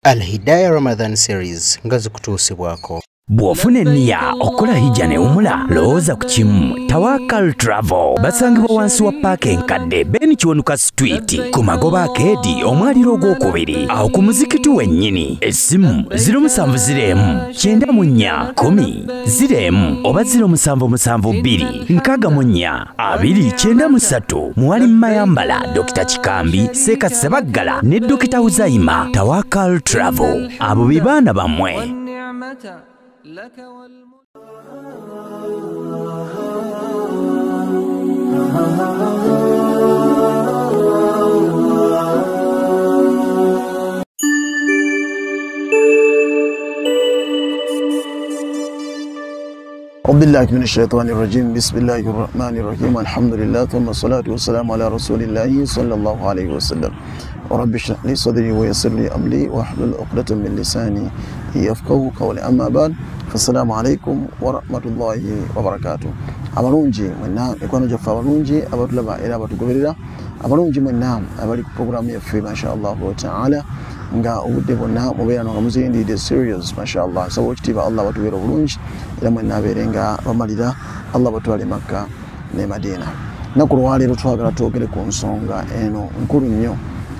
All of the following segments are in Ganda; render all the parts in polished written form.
Al-Hidayah Ramadan Series ngazi kutuusibwako. Bwofune niya okola hijja ne umula looza ku kimu Tawakal Travel basangibwa wansi wa paaka enkadde Ben Kiwanuka Street ku magoba akeedi omwaliro ogwokubiri awo ku muzikiti wennyini. Essimu 0704-94-10 oba 0772-64-293 Muwali Mayambala Dr. Chikambi Seka Sebaggala ne Dr. Uzaima. Tawakal Travel abo bibaana bamwe. لك أعوذ بالله من الشيطان الرجيم. بسم الله الرحمن الرحيم. الحمد لله ثم الصلاة والسلام على رسول الله صلى الله عليه وسلم. ورب اشرح لي صدري ويسر لي أمري واحلل عقدة من لساني يفقهوا قولي. أما بعد فالسلام عليكم ورحمة الله وبركاته. abalungi mwenna ekwano jaffe abalungi abatulaba era abatugoberera abalungi mwenna abali ku programu yaffe mashallah ta'ala nga obudde bonna mubeera nga muzindidde serious mashallah. Sabo ekitiibwa Allah batubeera obulungi era mwenna abeerenga bamalira Allah batwale Makka ne Madina. Naku lwaleero twagala twogere ku nsonga eno nkulu nnyo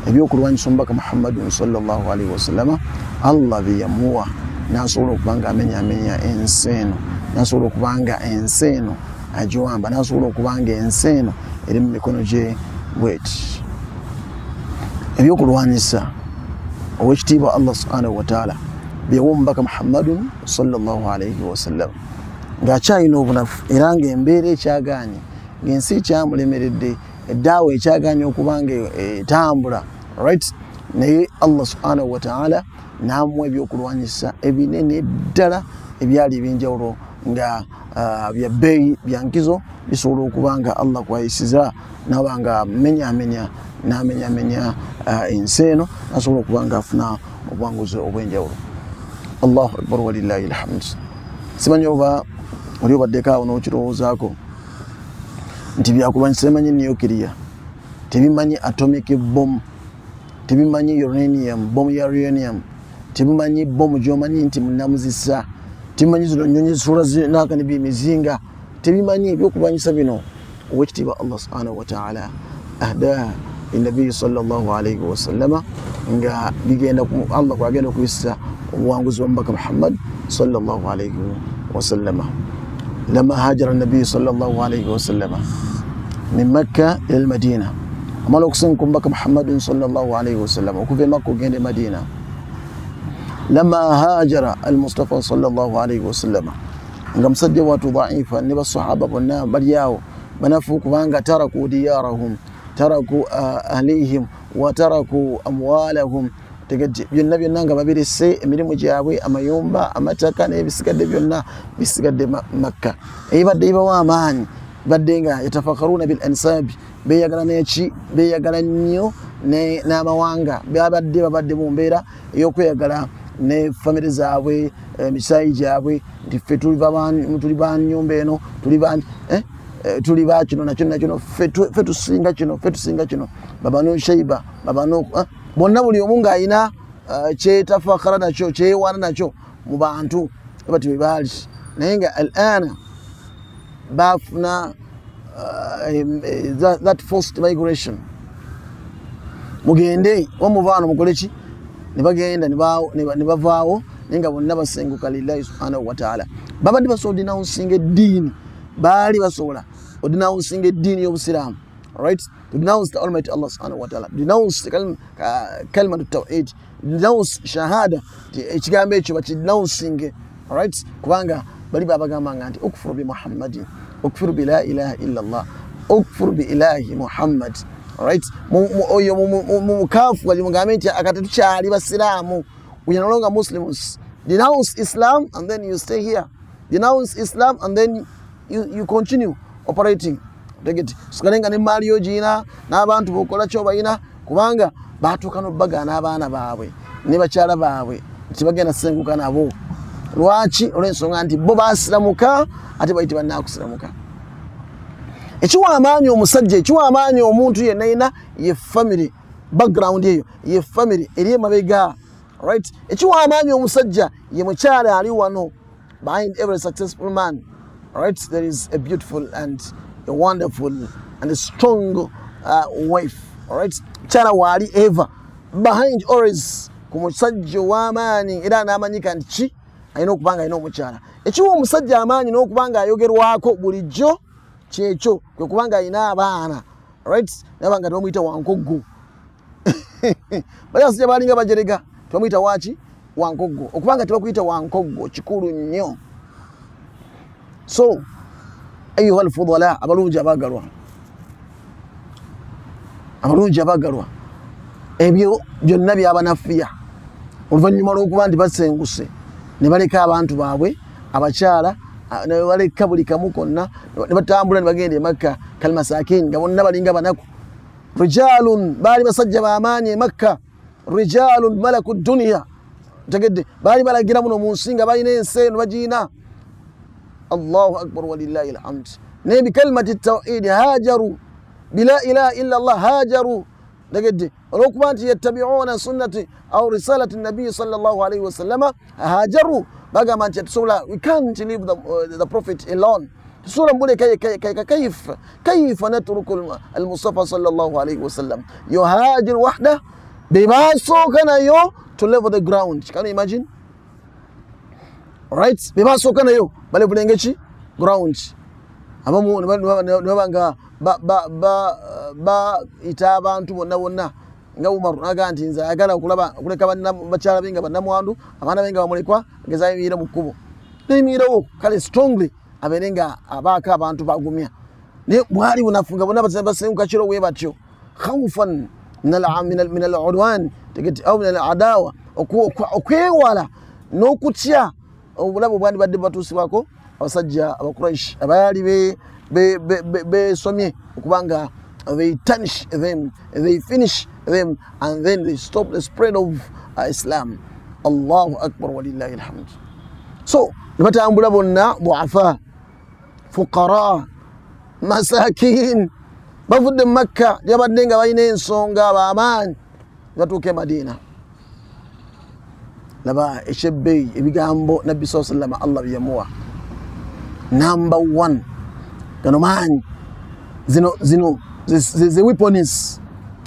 ebyokulwanyisa omubaka Muhammadun sallallahu alaihi wasallama Allah byeyamuwa nasobola okubanga amenyamenya ensi eno, nasobola okubanga ensi eno agiwamba, nasobola okubanga ensi eno eri mu mikono gye bweti. Ebyokulwanyisa owekitiibwa Allah subhanahu wa ta'ala byewa omubaka Muhammadun sallallahu alaihi wasallam ng'akyalina obunafu era ng'embeera ekyagaanye ng'ensi ekyamulemeredde eddaawa ekyagaanye okubanga etambula right. Naye Allah subhanahu wa ta'ala n'amuwa ebyokulwanyisa ebinene ddala ebyali ebyenjawulo nga bya bbeeyi bya nkizo bisobola okubanga Allah kwayisiza n'abanga n'amenyamenya ensi eno nasobola okubanga afuna obuwanguzi obw'enjawulo. Allahu akbar walillahi alhamd. Simanyi oba oli obaddeko awo n'okirowoozaako nti byakulwanyisa tebimanyi nuclear, tebimanyi atomic bomb, tebimanyi uranium, bomb ya uranium, tebimanyi bomb gy'omanyi nti munnamuzisa, tebimanyi zino nnyonyi zisula zinaka ne byemizinga, tebimanyi ebyokulwanyisa bino. Owekitiibwa Allah subhanahu wa ta'ala ahda innabii sallallahu alaihi wasallama nga bigenda Allah kwagenda okuyisa obuwanguzi bw'omubaka Muhammad sallallahu alaihi wasallama. Lama hajara nabii sallallahu alaihi wasallama min Makka ila al-Madina, amala okusenguka omubaka Muhammadun sallallahu alaihi wasallama okuva e Makka ogenda e Madina. Lama hajara al-Mustafa sallallahu alaihi wasallama nga musajja watu dhaifa ne basahaba bonna bali awo banafu kubanga taraku diyarahum, taraku ahlihim wa taraku amwalahum, tegedde byonna byonna nga babirese emirimu gyabwe, amayumba, amataka n'ebisigadde byonna bisigadde Makka. Ebadde ibawa amaanyi badde nga yatafakaruna bil ansabi, beyagala neki, beyagala nnyo n'amawanga, babadde mu mbeera ey'okweyagala ne family zaabwe, emisayi gyabwe nti ffe tuli ba nnyumba eno, tuli ba kino nakino, ffe tusinga kino, babano Shaiba, babano bonna buli omu ng'alina kyetafakara nakyo, kyewaana nakyo mu bantu bati bwe baali. Naye nga al-ana bafuna that forced migration, mugende wamuvaano mukole ki, ne bagenda ne bavaawo naye nga bonna basenguka lillahi subhanahu wa ta'ala. Babadde basobola odinawunsinga eddiini, baali basobola odinawunsinga eddiini y'obusiraamu, right? To denounce the Almighty Allah subhanahu wa ta'ala, denounce kalimatu tawhid, denounce shahada, ekigambo ekyo bakidenouncinge, right? Kubanga bali babagamba nga nti ukfuru bi Muhammadin, ukfuru bi la ilaha illa Allah, ukfuru bi ilahi Muhammad, right? Oyo mukafu wali mugambe nti akatatu kyali basiraamu. We are no longer Muslims. Denounce Islam and then you stay here. Denounce Islam and then you continue operating. Sikalenga ne mali yojina n'abantu bokola kyo bayina kubanga batuuka n'obbaga n'abaana baabwe ne bakyala baabwe tibagenda senguka nabo. Lwaki? Olw'ensonga nti bo baasiramuka ate bayitibwa naakusiramuka. Ekiwa amaanyi omusajja, ekiwa amaanyi omuntu yenna ye family background eyo, ye family eri emabega Right? Echiwa amanyi omusajja ye mukyala ali wano. Behind every successful man, right, there is a beautiful and a wonderful and a strong wife. Right? Mukyala wali ever. Behind always kumusajja w'amaanyi era n'amanyika nti ki alina okubanga alina omukyala. Ekiwa omusajja amaanyi n'okubanga ayogerwako bulijjo kyekyo kwe kubanga alina abaana. Right? Nabanga tebamuyita wankoggo. Bali abasajja balinga bajerega tebamuyita waki wankoggo. Okubanga tebakuyita wankoggo kikulu nnyo. So ayuha alfudala abalungi abagalwa. Abalungi abagalwa. Ebyo byonna byabanafiya. Oluvannyuma lw'okuba nti basenguse ne baleka abantu baabwe abakyala ne baleka buli kamu konna ne batambula ne bagenda e Makka kalmasakini nga bonna balinga banaku. Rijalun baali basajja b'amaanyi e Makka. Rijalun malaku dunya. Tegedde baali balagira muno mu nsi nga balina ensi eno bagiina. Allahu akbar walillahi alhamd. Ne bi kalimati tawhid hajaru bila ilaha illa Allah hajaru. Tegedde olwokuba nti yattabi'una sunnati aw risalati nabi sallallahu alayhi wa sallama hajaru bagamba nti tusobola we can't leave the prophet alone. Tusobola mbule kayfa natruku al-Mustafa sallallahu alayhi wa sallam yuhajir wahda bimasooka nayo to level the ground. Can you imagine? Right? Bimasooka nayo balevulenge ki ground. Abamu nebanga ba ita abantu bonna nga Umar naga nti nza agala okulaba okuleka bakyala benga bannamwandu abaana benga bamulekwa ngeza yimira mu kkubo n'emirawo kale strongly aberenga abaaka abantu bagumya ne bwali bunafunga bonna basenguka kiro we batyo khawfan min al-udwan tegeti au min al-adawa okwewala n'okutya obulabu bwandi badde batusibako abasajja abakuraish abayali somye okubanga they tarnish them, they finish them, and then they stop the spread of Islam. Allahu akbar walillahi alhamd. So nibatambula bonna duafa fuqara masakin bavudde Makka yabadde nga balina ensonga b'amaanyi batuuke Madina. Laba eshebbeyi ebigambo Nabbi sallallahu alayhi wa sallam Allah byeyamuwa. Number 1 gano maanyi zino the weapons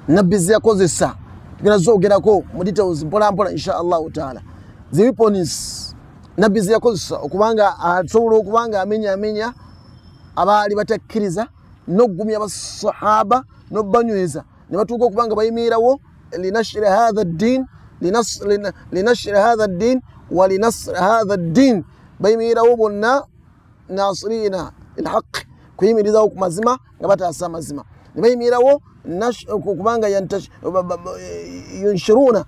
Nabbi ziyakozesa tugenda zogerako mu details mpola mpola inshallah taala. The weapons Nabbi ziyakozesa okubanga asobola okubanga amenya abaali batakkiriza n'oggumya abasahaba n'obanyweza ne batuuka okubanga bayimirawo linashri hadha ad-din linashri hadha ad-din wa linasr hadha ad-din bayimirawo bonna nasirina al-haqq kuyimirizawo ku mazima nga bataasa amazima ne bayimirawo kubanga yunshiruna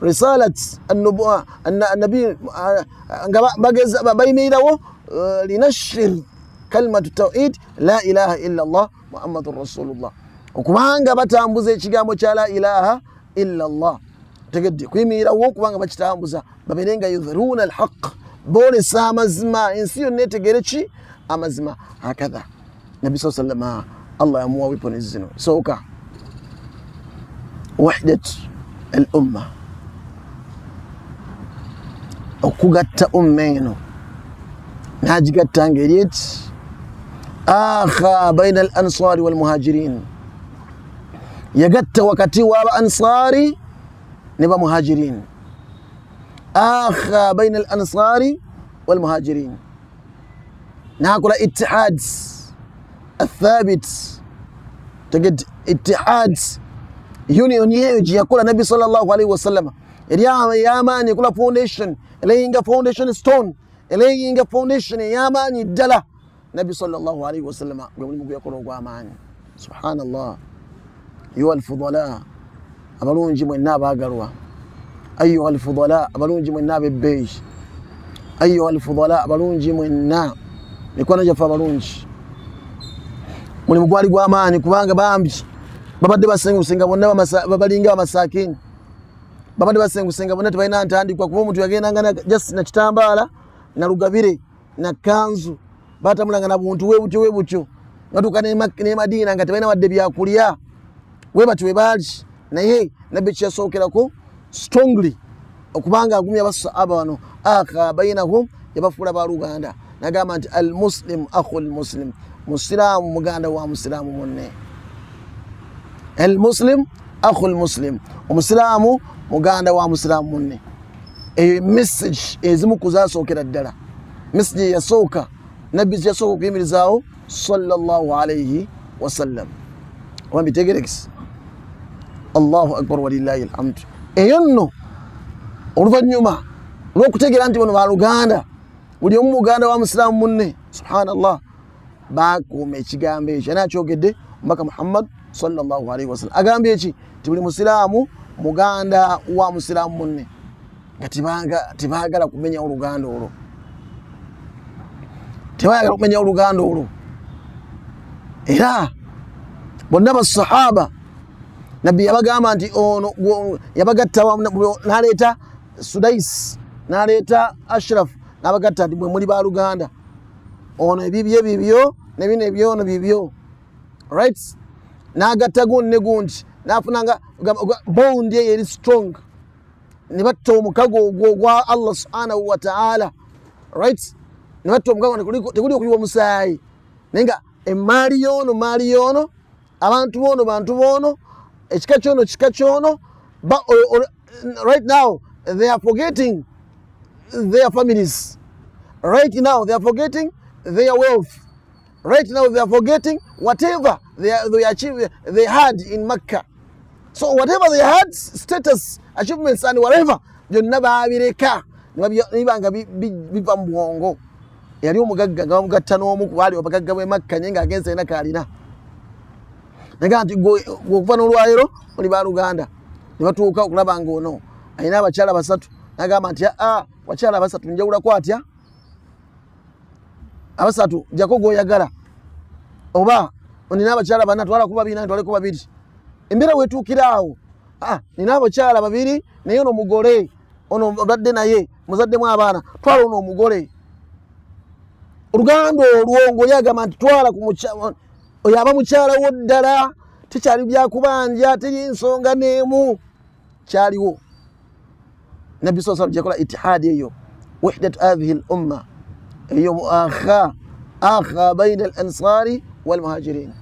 risalat an-nubuwa an-nabi nga bayimirawo linashir kalimatu tawhid la ilaha illa Allah Muhammadur Rasulullah okubanga batambuza ekigambo kya la ilaha illa Allah tegedde kuyimirawo kubanga bakitambuza baberenga yudhiruna al-haqq bolesa amazima ensi yonna etegere ki amazima hakadha Nabi sallallahu alayhi wa sallam Allah yamuwa weapons zino soka wahdat al-umma okugatta ummeno najigatta ngeri eti akha baina al-ansari wal muhajirin yagatta wakati wa ansari ne ba muhajirin akha baina al-ansari wal muhajirin ناكل اتحاد الثابت تجد اتحاد يونيون يجي يقول النبي صلى الله عليه وسلم يا مان يقول فاونديشن لينغا فاونديشن ستون لينغا فاونديشن يا مان يدلا النبي صلى الله عليه وسلم يقول غامان سبحان الله ايها الفضلاء ابلونجي من نابا غروا ايها الفضلاء ابلونجي من نابا بيج ايها الفضلاء ابلونجي من نابا nikwana jafa balungi muli mugwali gwa amaani kubanga bambi babadde basengusenga bonna babalinga amasakini babadde basengusenga bonna tebalina ntandikwa kuba omuntu yagendanga just na kitambala na lugabire na kanzu batamulanga na buntu we butyo batuuka ne Madina nga tebalina wadde byakulya we batyo we baali naye Nabbi kyasookerako strongly okubanga agumya basahaba bano akha bainahum yabafula baluganda nagamba nti al muslim akhul muslim muslimu muganda wa muslimu munne al muslim akhul muslim muslimu muganda wa muslimu munne e message ezimu kuzasookera ddala message yasooka nabbi yasooka kuyimirizaawo sallallahu alayhi wasallam wambitegerekisi Allahu akbar walillahi alhamd eyonno oluvanyuma lw'okutegeera nti bano baluganda buli omu muganda wa muslimu munne subhanallah bakuuma ekigambo ekyo anakyogedde omubaka Muhammad sallallahu alayhi wasallam agambye eki ti buli muslimu muganda wa muslimu munne nga tibaagala kumenya oluganda olwo tebaagala kumenya oluganda olwo era bonna basahaba nabbi yabagamba nti ono yabagatta naleeta Sudais naleeta Ashraf nabagatta nti bwe muli baluganda ono ebibyo nebino ebyono bibyo right nagatta gunne gundi nafunanga bond ye eri strong ne batta omukago ogwo gwa Allah subhanahu wa ta'ala right ne batta omukago tekuli okuliwa omusaayi nenga emaali yono abantu bono ekika kyono right now they are forgetting their families. Right now they are forgetting their wealth. Right now they are forgetting whatever they achieved, they had in Mecca. So whatever they had, status, achievements and whatever, you never have it. Nibanga biva muongo. Yali omugagga nga omugatta n'omu ku bali abagagga b'e Makka nyenga agenze ena kalina. Naga nti okuva n'olwayiro oli baluganda. Ne batuuka okulaba ng'ono alina abakyala basatu. Nagamba nti wakyala basatu njawula kwatya. Abasatu jako goyagala. Oba nina abakyala bana twala kuba bina twale kuba biri. Embeera wetuukiraawo. Nina abakyala babiri naye ono mugole. Ono obadde naye muzaddemu abaana twala ono omugole. Oluganda olwongo yagamba nti twala ku mukyala oyo aba mukyala wo ddala tekyali byakubanja teri nsonga n'emu kyaliwo. Nabbi sallallahu alayhi wa sallam yakola itihadi eyo wahdat hadhihi al-umma eyo akha baina al-ansari wal muhajirin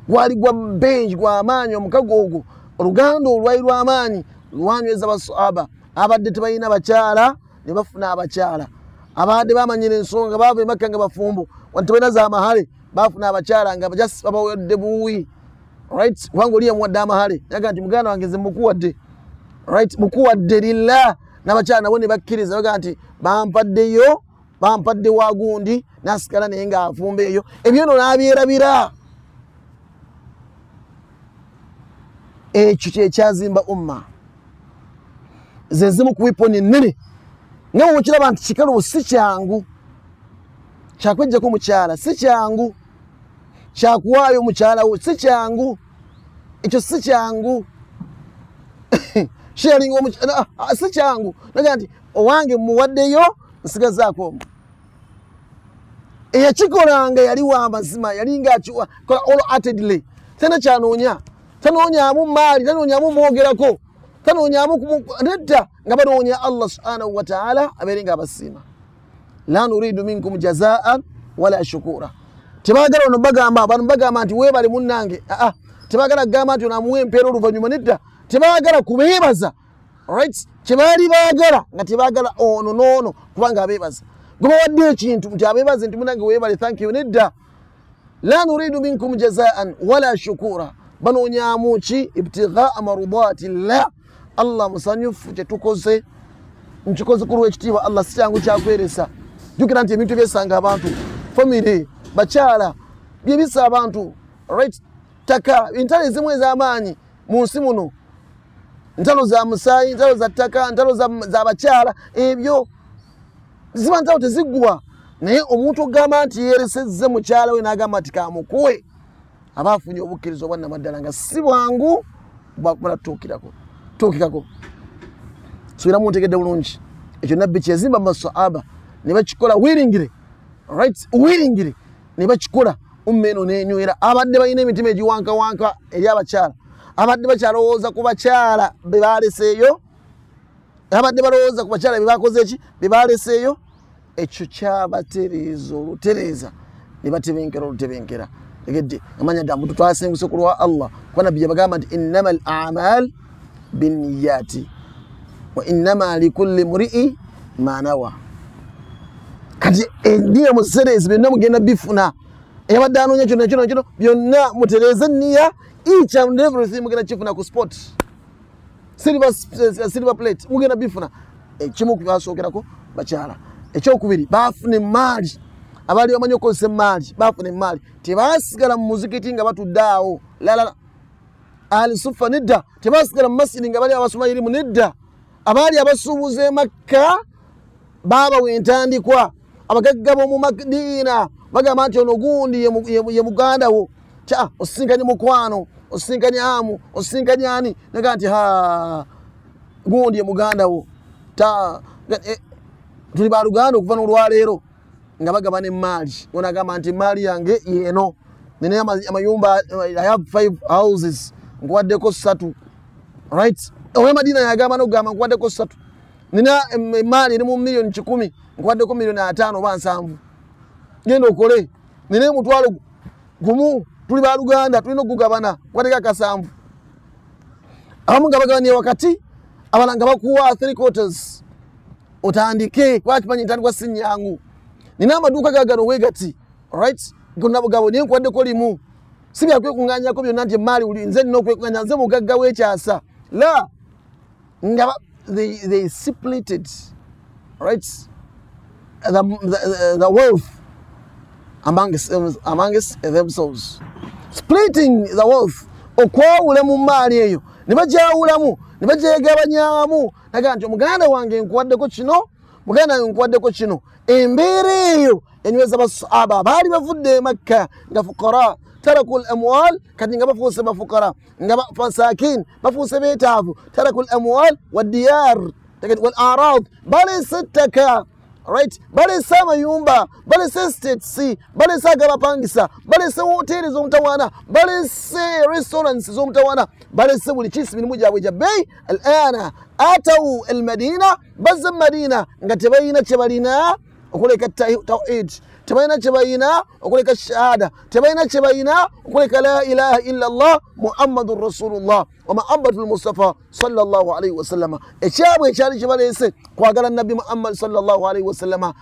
gwali gwa benji gwa amaanyi omukago ogwo oluganda olwali lw'amaanyi lwanyweza basahaba abadde tebalina bakyala ne bafuna abakyala abadde bamanyira ensonga baava e Makka nga bafumbo wantebalina za mahale bafuna abakyala nga just babawadde buwi right wangu liya muwadde amahale yaga nti muganda wange nze mukuwadde right mukuwadde lillah n'abakyala nabo ne bakkiriza baga nti bampadde wagundi nasigala naye nga afumba eyo ebyono n'abyerabira ekyo kyekyazimba umma ze zimu ku wiponi ennene nga wokiraba nti kikalubo si kyangu kyakwejjako mukyala si kyangu kyakuwaayo mukyala wo si kyangu ekyo si kyangu sharing si kyangu naga nti owange muwaddeyo nsigazaako omu eyakikolanga yali w'amazima yali ng'akiwa kola all-heartedly tena tanoonyaamu maali tanoonyaamu mwogerako tanoonyaamu nedda nga banoonya Allah subhanahu wa ta'ala abeere nga abasiima la nuridu minkum jazaan wala shukura tebagala ono bagamba nti weebale munnange tebagala kugamba nti onaamuwa empeera oluvannyuma nedda tebagala kubeebaza right kyebaali baagala nga tebagala ono n'ono kubanga abeebaza gwe bawadde ekintu nti abeebaze nti munnange weebale thank you nedda la nuridu minkum jazaan wala shukura banoonyaamu ki ibtighaa marudati llah Allah musanyufu kyetukoze nkikoze ku lw'ekitiibwa Allah si kyangu kyakweresa jjukira nti ebintu byesanga abantu family bakyala byebisa abantu right taka entalo ezimu ez'amaanyi mu nsi muno ntalo za musaayi ntalo za ttaka ntalo za bakyala ebyo ziba ntalo teziggwa naye omuntu ogamba nti yeeresezze mukyala we n'agamba nti kamukuwe aba afunye obukkiriza obwannamaddala nga si bwangu bwakubala tuukikako subiramu ntegedde bulungi ekyo nabbi kyezimba mu masahaba ne bakikola willingly right willingly ne bakikola umma eno n'enywera abadde balina emitima egiwankawanka eri abakyala abadde bakyalowooza ku bakyala be baaleseeyo abadde balowooza ku bakyala bebakoze eki bebaleseeyo ekyo kyabatereeza olutereeza ne batebenkera olutebenkera tegedde amanya dda muntu twasenguse ku lwa Allah kwa nabbi yabagamba nti innamal a'mal binniyati wa innama likulli mri'i ma nawa kati endiya muserezi byonna mugenda bifuna eyabadde anoonya kino byonna mutereeze nniya each and everything mugenda kifuna ku sport silver plate mugenda bifuna ekimu kubasookerako bakyala ekyokubiri bafuna emaali abali bamanyi okozesa emaali bafuna emaali tebasigala mu muzikiti nga batudde awo lalala ali sufa nedda tebasigala mu masiri nga bali abasoma irimu nedda abali abasuubuza e Makka babawa entandikwa abagagga b'omu Madiina bagamba nti ono gundi ye muganda wo osisinkanye mukwano osisinkanye amu osisinkanye ani naga nti gundi ye muganda wo tuli baluganda okuva n'olwaleero nga bagaba n'emaali ono agamba nti emaali yange yeno nina amayumba I have 5 houses nkuwaddeko 3 right owe Madiina yagamba n'okugamba nkuwaddeko 3 nina emaali eri mu million 10 nkuwaddeko million 5 oba 7 genda okole nina omutwalo gumu tuli baluganda tulina okugabana nkuwaddeko 7 abamu nga bagabaniye wakati abalala nga bakuwa 3/4 otandike kwakimanyi ntandikwa sinyangu nina amaduuka gagano wegati right gonna bugabo niye nkuwaddeko limu si byakwekunganyako byonna nti emaali uli nze nina okwekunganya nze mugagga w'ekyasa la nga they splitted right the wealth amongst themselves splitting the wealth okwawula mu maali eyo ne bajawulamu ne bajegabanyamu naga nti omuganda wange nkuwaddeko kino muganda wange nkuwaddeko kino embeera eyo yanyweza basahaba baali bavudde e Makka nga fuqara tarakul amwal kati nga bafuuse bafukara nga fasakin bafuuse beetaavu tarakul amwal waddiyar wal arad balese ettaka right balese amayumba balese estates balese agabapangisa balese hoteli z'omutawaana balese restaurants z'omutawaana balese buli kisi mirimu gyabwe gya bbeeyi alana atau almadina bazza madina nga tebalina kye balina okuleka tawhid tebalina kye balina okuleka shahada tebalina kye balina okuleka la ilaha illa Allah muhammadur rasulullah wa mahabbatul mustafa sallallahu alayhi wa sallam ekyabwe ekyali kibaleese kwagala nabbi Muhammad sallallahu alayhi wa sallam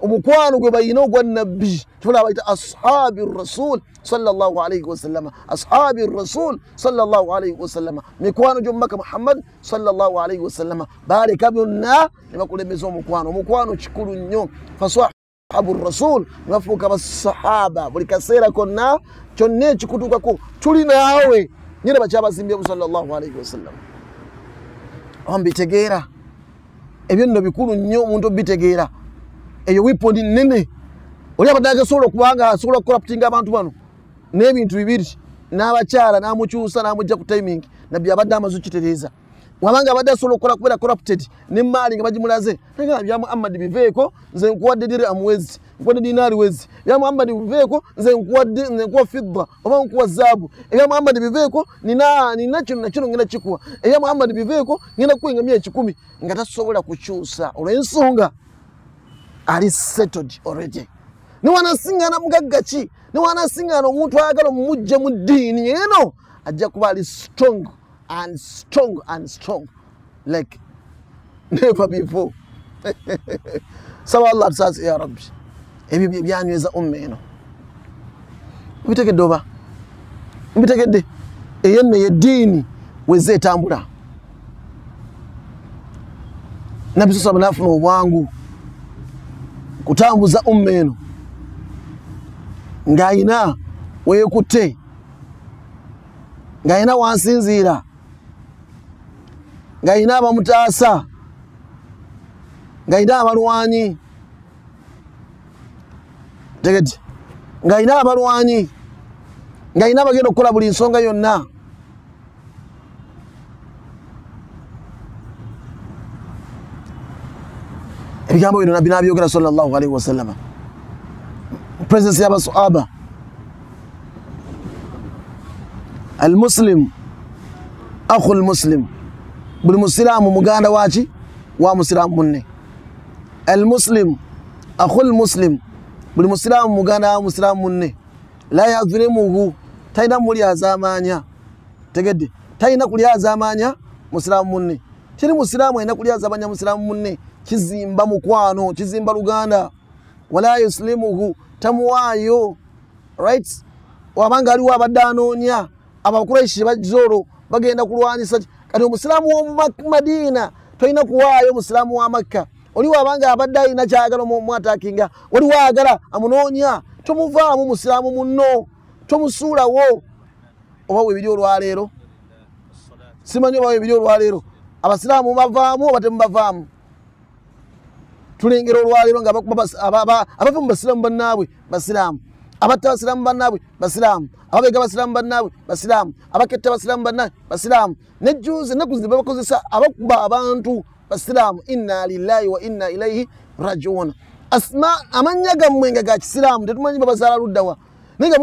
omukwano gwe balina ogwa nabbi tula bayita ashabir rasul sallallahu alayhi wa sallam ashabir rasul sallallahu alayhi wa sallam mikwano gy'omubaka Muhammad sallallahu alayhi wa sallam baleka byonna ne bakulembeza omukwano kikulu nnyo faswahabur rasul bafuuka basahaba buli kaseera konna kyonna ekikutukako tuli naawe nyine bakyabazimbye sallallahu alayhi wa sallam ambitegeera ebyo nno bikulu nnyo omuntu obitegeera eyo weapon nnene oli abadde agasobola okubanga asobola okukoraptinga abantu bano n'ebintu bibiri n'abakyala n'amukyusa n'amugja ku timing nabbi abadde amaze okitereeza wabanga abadde asobola okukola kubeera corrupted n'emaali nga bagimulaze naga bya Muhammad biveeko nze nkuwadde dirham wezi nkuwadde dinaari wezi bya Muhammad biveeko nze nkuwa fidda oba nkuwa zaabu ebya Muhammad biveeko nina kino ngenda kikuwa ebya Muhammad biveeko ngenda kukuwa engamya 10 nga tasobola kukyusa olw'ensonga ali settled already niwanasingana mugagga ki niwanasingana omuntu ayagala omujja mu ddiini eno ajja kuba ali strong like never before. Sawa Allah says ya Rabbi ebyo byanyweza eno bitegedde oba bitegedde eyenne yeddiini weze etambula nabbi sallallahu alayhi wa sallam obwangu kutambuza eno ng'ayina weekutte ng'ayina wansinziira ng'ayina abamutaasa ng'ayina abalwanyi tegedde ng'ayina abalwanyi ng'ayina abagenda okukola buli nsonga yonna ebigambo bino nabbi n'abyogera sallallahu alayhi wa sallam presence y'abasahaba al muslim akhul muslim buli musiramu muganda waki wa muslimu munne al-muslim akhul muslim buli muslimu muganda muslimu munne la yadhlimuhu taina muli azamanya tegedde taina kuli azamanya muslimu munne tiri muslimu ina kuli azamanya muslimu munne kizimba mukwano kizimba luganda wala yuslimuhu tamuwayo right wabanga ali wabadanonya abakuraishi bajoro bagenda kulwanyisa kati omusilamu wa Madina toina kuwayo omusilamu wa Makka oli wabanga abadde ina kyagala mu attackinga oli waagala amunonya tomuvaamu musilamu munno tomusuulawo oba webiri olwaleero simanyi oba webiri olwaleero abasilamu bavaamu oba temubavaamu tulengera olwaleero nga abava mu basilamu bannaabwe basilamu abatta basilamu bannaabwe basilamu ababega basilamu bannaabwe basilamu abaketta basilamu bannaabwe basilamu nejjuuzi ennaku zino babakozesa abakuba abantu basilamu inna lillahi wa inna ilaihi rajiun asma amanya gammwe nga ga kisilamu tetumanyi babazaala luddawa naye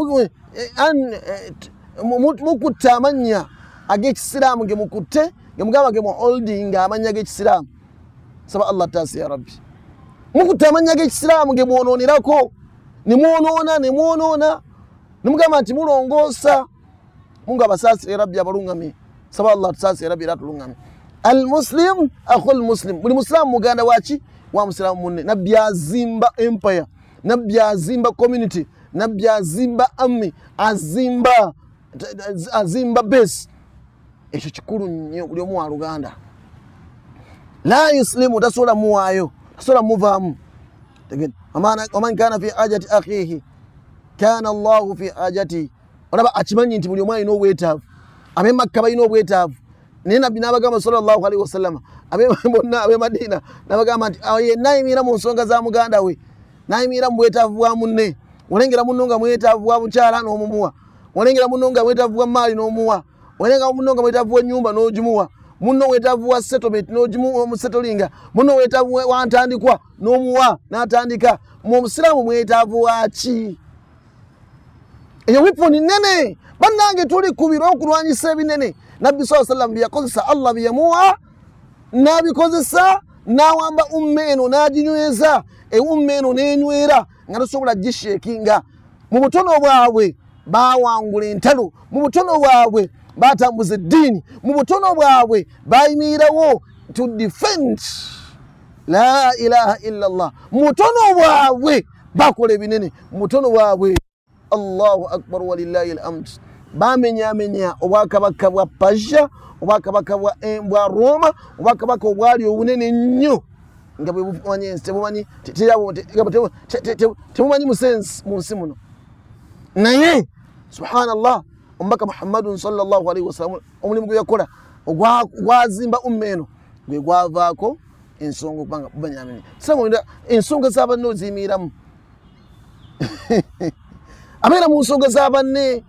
mukutta amanya ag'ekisilamu ge mukutte ge mugamba ge mu holding amanya g'ekisilamu saba Allah taasi ya rabbi mukutta amanya g'ekisilamu ge mwononerako nemwonona nimugamba nti mulongoosa mungu abasaasire rabbi abalungame saba Allah taasi ya rabbi era tulungame al-muslim akhul muslim buli muslimu muganda wachi wa muslimu munne nabbi azimba empire nabbi azimba community nabbi azimba army azimba base ekyo kikulu nnyo buli omu wa Luganda la yuslimu tasola muwayo tasola muvaamu tegedde waman kana fi hajati akhihi kana Allah fi hajati olaba akimanyi nti buli omu alina obwetaavu abe Makka balina obwetaavu naye nabbi n'abagamba sallallahu alaihi wasallam bonna abe Madina n'abagamba nti nayimira mu nsonga za muganda we nayimira mu bwetaavu bwa munne olengera munno nga mwetaavu bwa bukyala n'omumuwa olengera munno nga mwetaavu bwa maali n'omuwa olengera munno nga mwetaavu wa nyumba n'ogimuwa munno wetaavu wa settlement n'ogimuwa omusettlinga munno wetaavu wa ntandikwa n'omuwa n'atandika mu musiramu mwetaavu waki eyo wiponi nene bannange tuli kubira okulwanyisa ebinene nabbi sallallahu alaihi wasallam byakozesa Allah byamuwa nabikozesa nawamba ummeno naginyweza ummeno nenywera nga tosobola gishekinga mu butono bwabwe bawangula entalo mu butono bwabwe batambuza eddiini mu butono bwabwe bayimirawo to defend la ilaha illa Allah mu butono bwabwe bakola ebinene mu butono bwabwe Allahu akbar walillahi alhamd bamenya obwakabaka bwa Persia obwakabaka bwa Roma obwakabaka obwali obunene nnyo nga bwe bumanyi tebumanyi musensi mu nsi muno naye subhanallah ombaka Muhammadun sallallahu alaihi wasallam omulimu gwe yakola ogwazimba ummeno gwe gwavaako ensonga okubanga banyamini samonda ensonga z'abanne oziyimiramu abeera mu nsonga z'abanne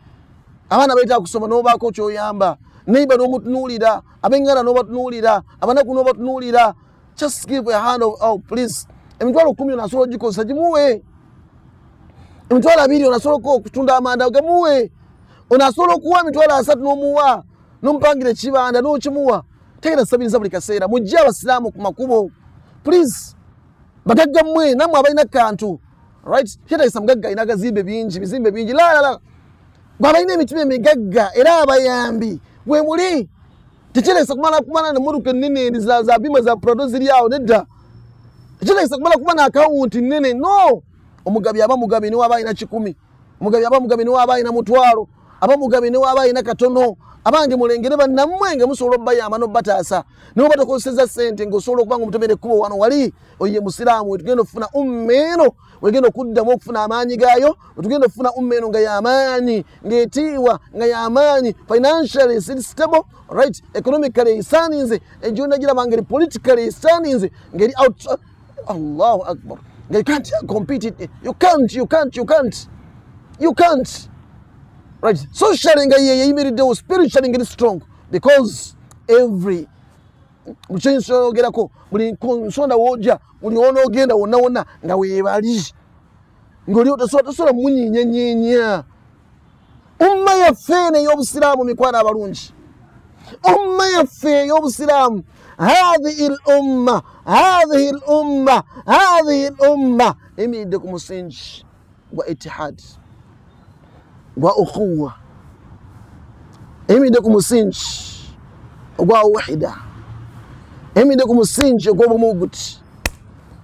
abaana baita kusoma n'obaako kyoyamba neighbor n'omutunuulira abengana n'obatunuulira abanaku n'obatunuulira just give a hand of oh please emitwalo 10 onasobola ogikozesa gimuwe emitwalo 2 onasobola okutunda amanda gamuwe onasobola okuwa emitwalo 3 n'omuwa n'omupangira ekibanda n'okimuwa tegera sabiriza buli kaseera mujje abasiraamu ku makubo please bagagga mmwe nammwe abalina kantu right kyetagisa mugagga alina agazimbe bingi bizimbe bingi la gwabalina emitima emigagga era abayambi gwe muli tekyetagisa kumala nemmotoka ennene za bima za prado ziri awo nedda tekyetagisa kumala kuba na akawunti nnene no omugabi aba mugabi niwe aba alina 100 omugabi aba mugabi niwe aba alina 1,000 aba mugabi niwe aba alina katono abange mulengere bannammwe nga musobola obbayamba n'obbataasa niwe batakozeseza ssente ng'osobola okuba nga omutomere ekkubo wano wali oye musiraamu wetugenda okufuna ummeeno wegenda okuddamu okufuna amaanyi gaayo wetugenda okufuna ummeeno nga y'amaanyi ng'etiibwa nga y'amaanyi financially stable right economically esaaninze egyonna giraba ngeri politically esaaninze ngeri out Allahu akbar ngeri can't compete it. You can't right socially nga yeyimiriddewo spiritually ngeri strong because every mukyensogerako buli nsonda wojja buli wonoogenda wonna nga weebali ng'oli tosobola munyiinyanyenya umma yaffe ey'obusiraamu mikwano abalungi umma yaffe ey'obusiraamu هذه الأمة هذه الأمة هذه الأمة إميدكم سنج واتحاد وأخوة إميدكم سنج ووحدة إميدكم سنج وموجود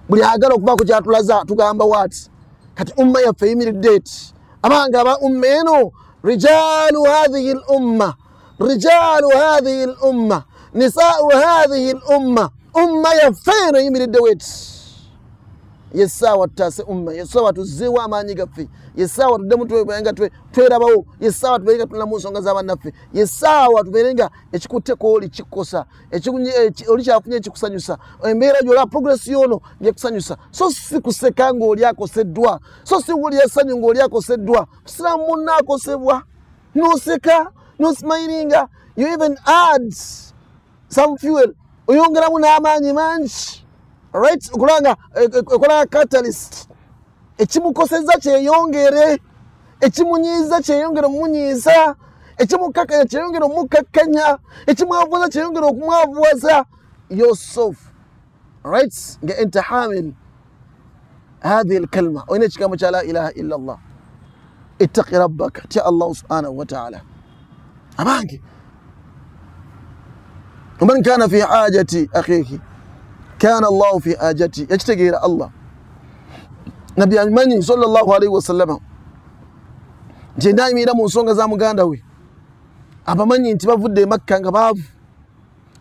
buli agala okuba ku kyatulaza tugamba wati kati umma yaffe yimiridde eti abanga aba umma eno rijalu hadhihi al-umma rijalu hadhihi al-umma nisa'u hadhihi al-umma umma yaffe eno yimiridde weti yesawa tutase umma yesawa tuzewa amanyi gaffe yesawa tuddemu twebenga twerabawo yesawa tuberenga tulina mu nsonga z'abannaffe yesawa tuberenga ekikutteko oli kikosa oli kyafunye ekikusanyusa embeera gyola progress yono yekusanyusa so si kuseka ng'oli akoseddwa so si wuli essanyu ng'oli akoseddwa musiraamu munna akosebwa noseka nosmilinga you even add some fuel oyongeramu n'amaanyi mangi right okulanga ekola catalyst ekimukoseza kyeyongere ekimunyiiza kyeyongere omunyiiza ekimukakanya kyeyongere omukakanya ekimwavuza kyeyongere okumwavuza yourself right nga enta hamil هذه الكلمة وين كلمة لا إله إلا الله اتق ربك تي الله سبحانه وتعالى أبانك ومن كان في حاجة أخيه كان الله في حاجتي يجتغي إلى الله نبي أمني صلى الله عليه وسلم جناي ميدا مونسونغا زامو غانداوي أبا مني انتبا فود مكة غباب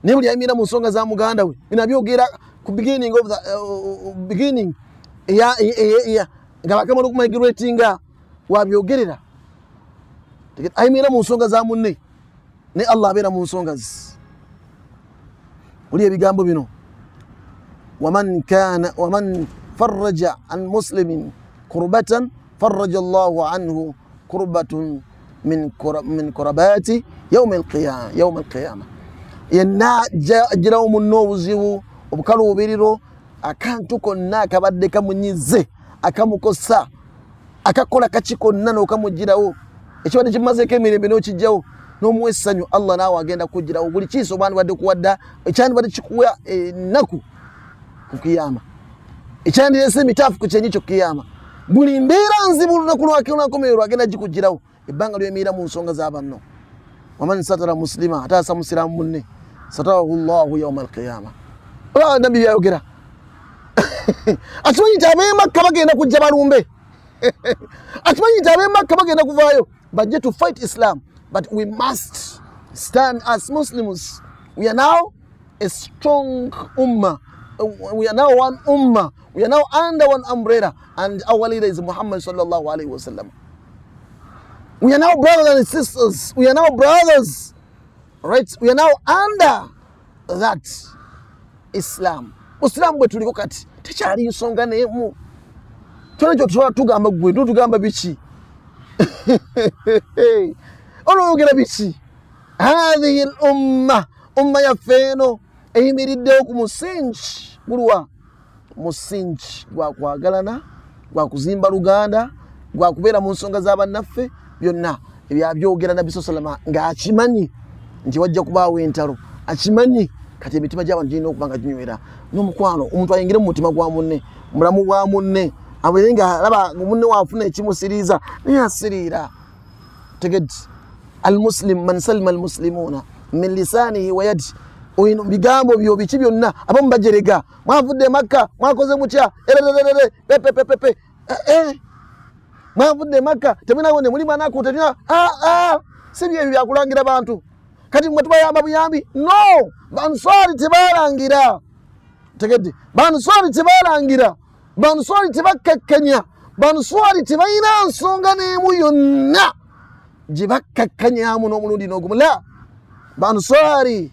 نبي ميدا مونسونغا زامو غانداوي نبي يوغيرا beginning of the beginning ngaba kama lokuma igretinga wabyogerera ay mira monsonga za munne ne Allah bera monsongas uli ebigambo bino waman farraja an muslimin kurbatan farraja Allah anhu kurbatun min kurabati yawm al-qiyamah yanna jiraw munno buzibu obukalu obiriro akantu konna akabadde kamunyize akamukosa akakola kachiko nano kamujirawo ekibadde kimazeeko emirembe n'okijjawo n'omuwesanyu Allah naawe agenda kujirawo buli kiso bandi badde kuwadda ekyandi badde kikuwa ennaku ku kiyama ekyandirese emitaafu ku kyenyi kyo kiyama buli mbeera nzibu olunaku lwakomererwa agenda gikujirawo ebbanga ly'emiira mu nsonga z'abanno waman satara muslima ataasa musiraamu munne satarahu llahu yawma alqiyama nabbi byayogera atumanyi nti ab'emakka bagenda kujja balumbe atumanyi nti ab'emakka bagenda kuvaayo bajje to fight Islam, but we must stand as Muslims. We are now a strong ummah. We are now one ummah. We are now under one umbrella, and our leader is Muhammad sallallahu alaihi wasallam. We are now brothers and sisters. We are now brothers, right? We are now under that Islam. Muslim bwe tuliko kati tekyali nsonga n'emu. Twekyo tusobola tugamba gwe tugamba biki? Olwogera biki? Hadhihi al-umma umma yaffe eno eyimiriddewo ku musingi gulwa musingi gwa kwagalana gwa kuzimba luganda gwa kubeera mu nsonga z'abannaffe byonna ebyabyogera Nabbi sallallahu alaihi wasallam ng'akimanyi nti wajja kubaawo entalo akimanyi kati emitima gy'abantu girina okuba nga ginywera n'omukwano omuntu ayingire mu mutima gwa munne mulamu gwa munne abeere nga alaba munne waafuna ekimusiriiza naye asiriira tegedde almuslim man salima almuslimuna min lisanihi wa yadi oyino bigambo byo biki byonna abamu bajerega mwavudde Makka mwakoze mutya pepepepepe mwavudde Makka temunawone muli manako tetina sibye ebyo byakulangira bantu kati mwe tubayamba buyambi no banswali tebalangira tegedde banswali tebalangira banswali tebakkakkanya banswali tebayina nsonga n'emu yonna gye bakkakkanyamu n'omulundi n'ogumu la banswali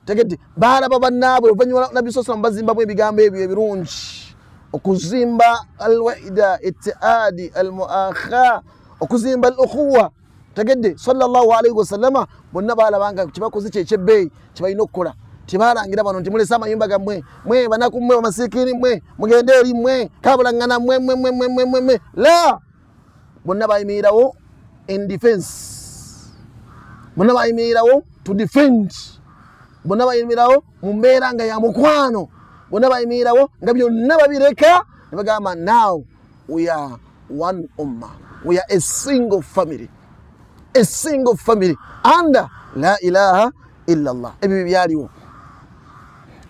tegedde balaba bannaabwe oluvannyuma Nabbi sallallahu alaihi wasallam bazimbamu ebigambo ebyo ebirungi okuzimba alwaida itiadi almuakha okuzimba al-ukhuwa tegedde sallallahu alaihi wasallama bonna balabanga kibakoze kyekyebeeyi kibalina okukola tebalangira bano nti mulesa amayumba gammwe mwe banaku mmwe bamasiikini mmwe mugende eri mmwe kabulangana mmwe la bonna bayimirirawo in defense bonna bayimirirawo to defend bonna bayimirawo mu mbeera nga ya mukwano bonna bayimirawo nga byonna babireka ne bagamba now we are one ummah, we are a single family under la ilaha illa Allah. Ebyo byaliwo.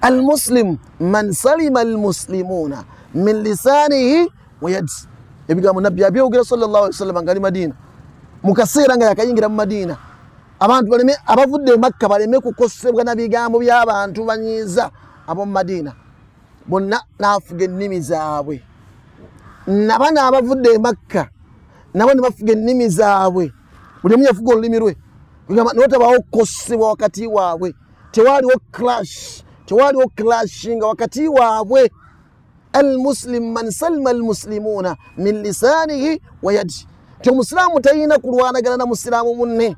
Al-Muslim man salima al-muslimuna min lisanihi wa yadihi. Ebigambo nabbi abyogera sallallahu alaihi wasallam ngali Madina mu kaseera nga yakayingira mu Madina abantu baleme abavudde Makka baleme kukosebwa na bigambo by'abantu banyiza abo Madina bonna nafuge nnimi zaabwe nabana abavudde Makka nabo ne bafuge nnimi zaabwe buli omu yafuga olulimi lwe bigamba notabawo kukosebwa wakati waabwe tewaliwo clashing wakati waabwe. Al-Muslim man salima al-muslimuna min lisanihi wa yadihi. Omusilamu tayina kulwanagana na musilamu munne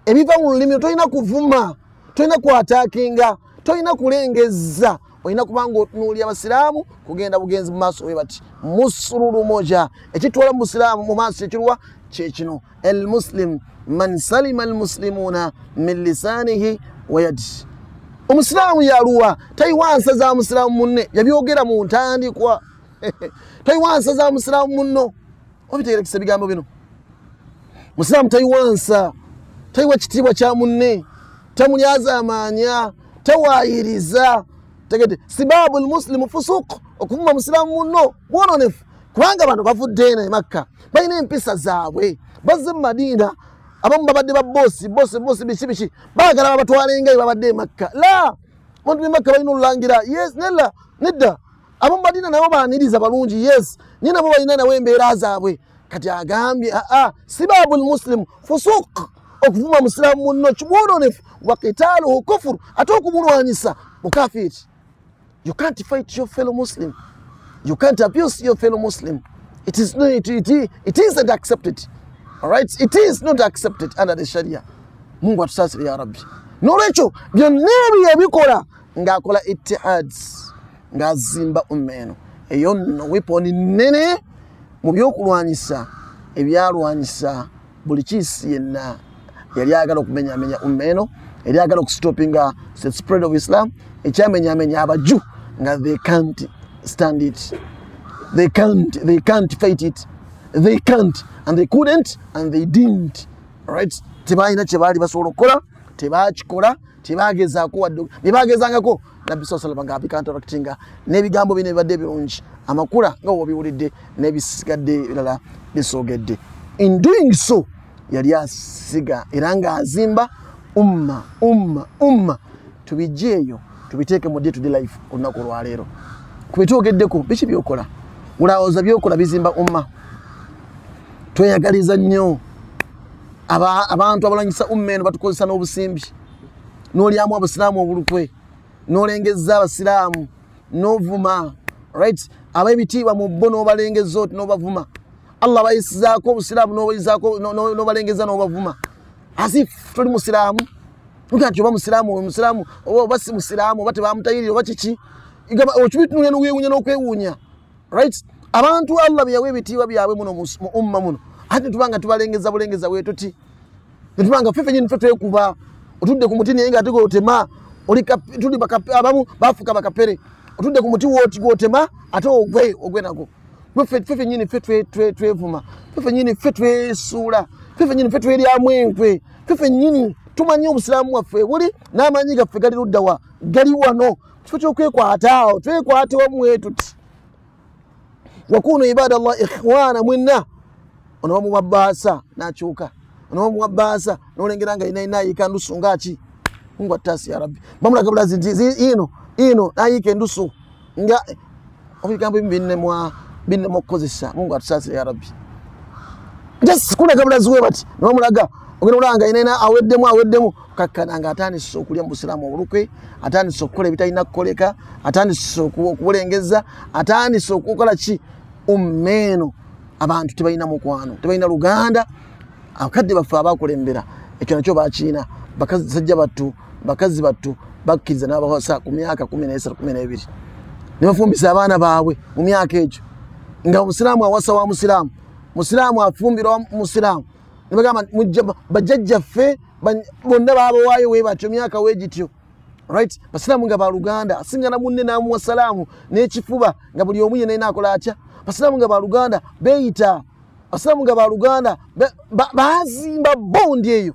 ebiva mu lulimi toyina kuvuma toyina kwatakinga toyina kulengeza oyina kubanga otunuulira abasilamu kugenda bugenzi mu maaso we bati musururu moja ekitwala musilamu mu maaso ekirwa kyekino al-muslim man salima al-muslimuna min lisanihi wa yadihi. Omusilamu yaluwa tayiwansa za musilamu munne yabyogera mu ntandikwa tayiwansa za musilamu munno obitegerekisa bigambo bino. Musilamu tayiwansa tayiwa kitiibwa kya munne tamulyaza amaanya tawayiriza tegete sibabu al-muslimu fusuq okuvuma musilamu munno bwononefu kubanga bano bavudde eno e Makka balina empisa zaabwe bazze mu Madina abamu babadde ba bosi bishi baagala babatwalenga babadde e Makka la muntu be Makka balina olulangira yes nella nedda abamu Madina nabo baaniriza balungi yes nyina bo balina nawe embeera zaabwe kati agambye sibabu al-muslim fusuq okuvuma musilamu munno kibwononefu wa qitaluhu kufur ate okumulwanyisa mukafiri. You can't fight your fellow Muslim. You can't abuse your fellow Muslim. It isn't accepted. All right? It is not accepted under the Sharia. Mungu atusasire ya Rabbi. Nolecho byonna ebikola ng'akola ittihads ng'azimba ummeno. Eyo nno weapon nnene mu byokulwanyisa ebyalwanyisa buli kisi yenna yali agala okumenyamenya ummeno yali agala okustopinga the spread of Islam ekyamenyamenya abaju nga they can't stand it. They can't fight it. They can't and they couldn't and they didn't. Right? Tebalina kyebali basobola okukola tebakikola tebagezaako wadde bebagezangako Nabbi sallallahu alaihi wasallam counteractinga n'ebigambo bino ebibadde birungi amakula nga wobiwulidde n'ebisigadde birala bisogedde. In doing so yali asiga era ng'azimba umma tubijeeyo tubiteeke mu day-to-day life olunaku olwaleero kubitwogeddeko biki byokola ulowooza byokola bizimba umma. Tweyagaliza nnyo abantu abalanyisa umma eno batukozesa n'obusimbi n'olyamu abasiraamu obulukwe n'olengeza abasiraamu n'ovuma right ab'ebitiibwa mu bo n'obalengeza oti n'obavuma Allah bayisizaako obusiraamu n'obalengeza n'obavuma asif toli musiraamu nti oba musiraamu oba si musiraamu oba tebamutayirira oba kiki okibitunuulya n'okwewuunya n'okwewuunya right. Abantu Allah byawe ebitiibwa byabwe muno mu umma muno ate tubanga tubalengeza bulengeza bwe tuti netubanga fefe nyini fe twekuba otudde ku muti naye nga ate gwotema tuli abamu bafuka bakapere otudde ku muti woti gwotema ate ogwe nago fefe nyini fe twevuma fefe nyini fe twesuula fefe nyini fe tweryamu enkwe fefe nyini tumanyi obusiraamu waffe buli n'amanyi gaffe gali luddawa gali wano kifo ky'okwekwataawo twekwate wamu tuti wakunu ibadallah ikhwana mwenna ono muwabasa nachuka ono muwabasa nolengera nga ina yika ndusu ngachi Mungu atasi ya Rabbi bamula kabla zinzi ino ayike ndusu nga obigambo binne mokozesa Mungu atasi ya Rabbi just kuna kabla zuwe bati nomulaga ogenda olanga ina aweddemu kakkana nga atani sokulya mu Busilamu obulukwe atani sokola bitalina kukoleka atani sokulengeza atani sokukola ki ummeno abantu tebalina mukwano tebalina luganda akadde baffe abakulembera ekyo nakyo bakiina bakazi battu bakkiriza n'abawasa ku myaka 13-12 ne bafumbisa abaana baabwe mu myaka egyo nga omusiraamu awasa wa musiraamu afumbira wa musiraamu ne bagamba bajjajjaffe bonna baabawaayo we batyo myaka weegityo right basilamu nga baluganda asingana munne namu wasalamu n'ekifuba nga buli omu yenna akola atya basilamu nga baluganda beeyita basilamu nga baluganda bazimba bondi eyo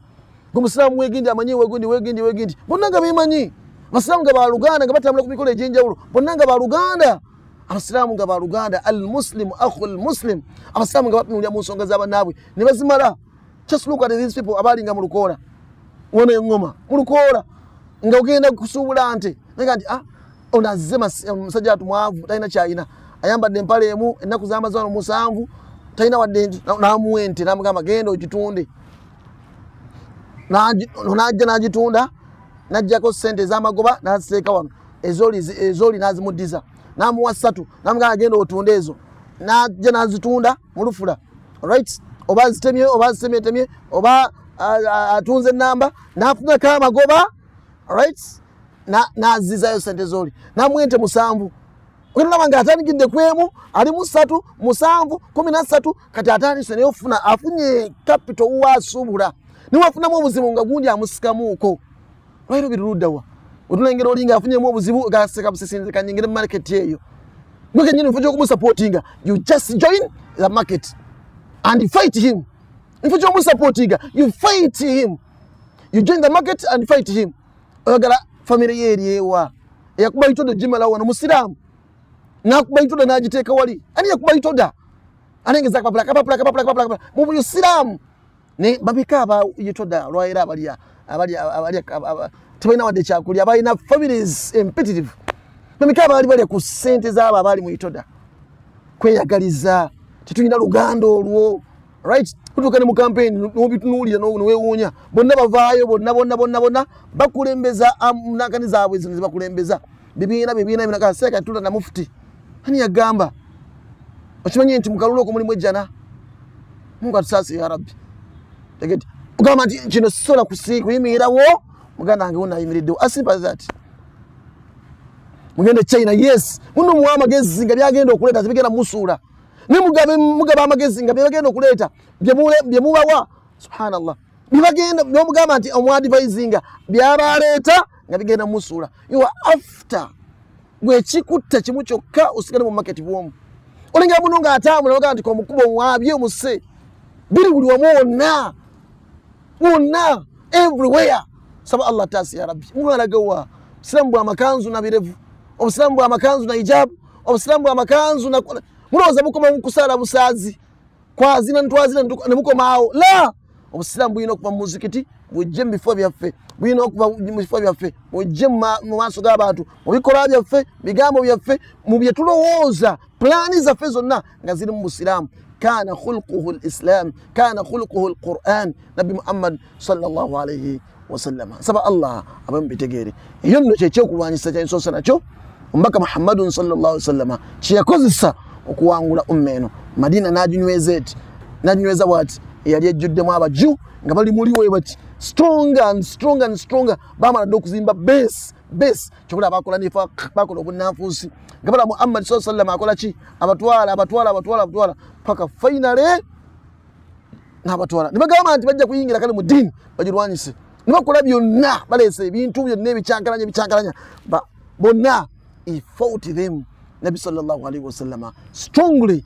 ng'omusiraamu weegindi amanyi weegindi bonna nga beemanyi basilamu nga baluganda nga batambula ku mikolo egy'enjawulo bonna nga baluganda abasiraamu nga baluganda al muslimu akhul muslim abasiraamu nga batunuulira mu nsonga z'abannaabwe ne bazimala. Just look at these people abali nga mu Lukoola wona engoma mu Lukoola nga ogenda kusuubula nte nga nti ono azze musajja atumwavu talina kyayina ayambadde empale emu ennaku z'amazano 7 talina wadde n'amuwa ente n'amugamba genda ogitunde n'ajja n'agitunda n'ajjako ssente ez'amagoba n'aziteeka wano ezooli n'azimuddiza n'amuwa 3 n'amugamba genda otunde ezo n'ajja n'azitunda mu Lufula right oba zitemye oba atunze enamba n'afunako amagoba right n'azizaayo ssente zooli n'amuwa ente 7 okulaba nga atandikidde kwemu ali mu 3 mu 7 13 kati atandise naye afunye capital waasuubula niwafunamu obuzibu nga gundi amusikamuuko lwairo biruluddawa otulengera olinga afunyemu obuzibu gaseka busisinzika nyingire mu market eyo gwe kenyini mfujo okumusupportinga you just join the market and fight him mfujo okumusupportinga you fight him you join the market and fight him oyagala family yeri ewa yakuba itodo jimala wana musiramu nakuba itodo najiteeka wali ani yakuba itoda anengeza kapapula mu Islam ne babikaba yitoda lwaira abali tebina wadde kyakulya balina families impetitive babikaba bali ku ssente z'abo abali mu itoda kweyagaliza tetulina lugando olwo right kutukane mu campaign n'obitunuulira n'weewuunya bonna bavaayo bonna bakulembeza nakani zaabwe zino zibakulembeza bibiina kaseka tula na mufti ani yagamba okimanyi nti mukalulu okwo mulimu ejjana Mungu atusasi ya Rabbi tegeti ugamba nti kino sisobola kuyimirirawo muganda wange wona ayimiriddewo asipa that mugende China yes muno muwa amagezi nga byagenda okuleeta zibigenda musuula ne mugaba amagezi nga byagenda okuleeta bye mubawa subhanallah bibagenda n'omugamba nti omwadvisinga byabaleeta nga bigenda musuula you are after gwe kikutta kimu kyokka osigale mu market bwomu olinga muno nga atambula ogamba nti komukubo mwabye omuse biri buli wamu wonna everywhere saba Allah tasi ya Rabbi Mungu anagawa Uislamu bwa makanzu na birevu Uislamu bwa makanzu na hijabu Uislamu bwa makanzu na munoza mukoma mukusala busazi kwa zina ntwazina ne mukoma hao la Uislamu bwino kuba muzikiti bujje bifo byaffe bwino kuba bifo byaffe bujje mu maso g'abantu mu bikola byaffe bigambo byaffe mu byetulowooza plani zaffe zonna nga ziri mu Uislamu كان خلقه الإسلام كان خلقه القرآن نبي محمد صلى الله عليه وسلم سبع الله أبن بتجاري ينو تشيكو واني ستين سوسنا شو مبكى محمد صلى الله عليه وسلم تشيكو زسا وكوانغولا أمينو مدينة نادي وات يالي جد ما بجو ngabali muliwe bati stronger and stronger bama ndo kuzimba base chokula bakola nifa bakola obunafusi ngabala Muhammad sallallahu alaihi wasallam akola chi abatwala paka finally nabatwala nibagamba nti bajja kuyingira kale mu dini bajirwanyise nibakola byonna balese ebintu byonna ebicyankalanya bonna he fought them Nabi sallallahu alaihi wasallam strongly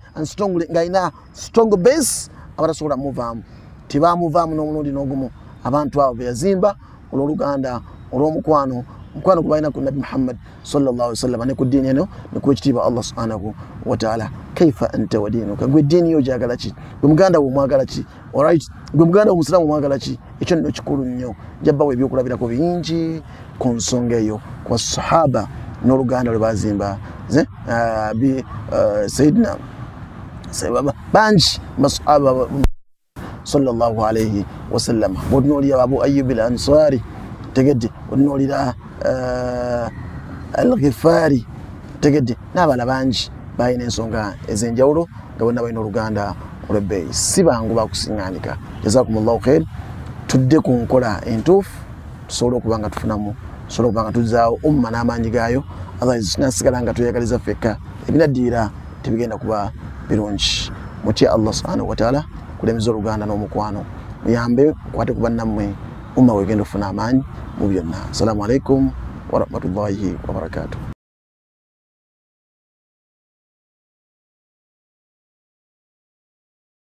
ngaina strong base abarasobola muvamu tibamuvamu n'omulundi n'ogumu abantu abo yazimba olw'oluganda olw'omukwano kubaina ku Nabi Muhammad sallallahu alaihi wasallam ne ku dini eno ne ku ekitiibwa Allah subhanahu wa ta'ala kaifa anta wa dinuka gwe dini yo jagala ki gwe muganda wo mwagala ki alright gwe muganda wo musiramu mwagala ki ekyo nno kikulu nnyo jabbawo ebyokulabirako bingi ku nsonga eyo kwa sahaba n'oluganda lwe bazimba Sayyidina banji masahaba sallallahu alayhi wa sallam bodnoli Abu Ayyub al-Ansari tegedde bodnoli al-Ghifari tegedde n'abala banji bayina ensonga ezenjawulo nga bonna bayina oluganda olw'ebbeeyi si bangu bakusiŋŋaanika jazakumullahu khair tudde ku nkola entuufu tusobole okuba nga tufunamu tusobole okuba nga tuzzaawo umma n'amaanyi gaayo otherwise nasigala nga tweyagaliza ffekka ebinaddiira tebigenda kuba birungi mutya Allah subhanahu wa ta'ala kulemiza oluganda n'omukwano muyambe kwate ku bannammwe umma wegenda ofuna amaanyi mu byonna. Assalamu alaikum wa rahmatullahi wa barakatuh.